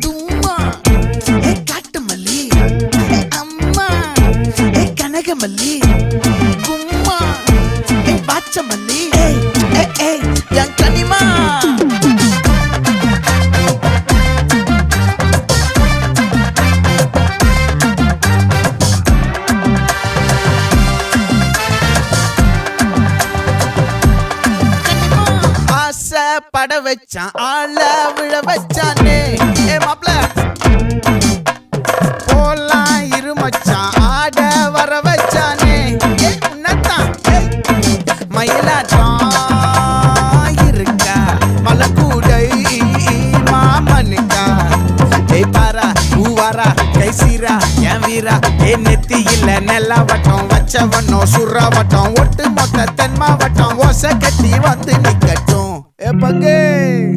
தும்மா ஏ காட்டு மல்லி அம்மா ஏ கனகமல்லி கும்மா ஏ பாச்ச மல்லி என் கனிமா பட வச்சான் ஆள விழ வச்சானே ஏ மாப்ள போலாம் இருமச்சான் ஆட வர வச்சானே ஏ உன்னத்தான் மயிலாட்டம் இருக்கா மலக்கூடை மாமனுக்கா ஏய் பாரா ஊவாரா கைசீரா என் வீரா ஏ நெத்தி இல்ல நெல்லா வட்டம் வச்சவனோ சுறா வட்டம் ஒட்டு மொத்த தென் மாவட்டம் ஓசை கட்டி வந்து நிக்கட்டும். É paguei!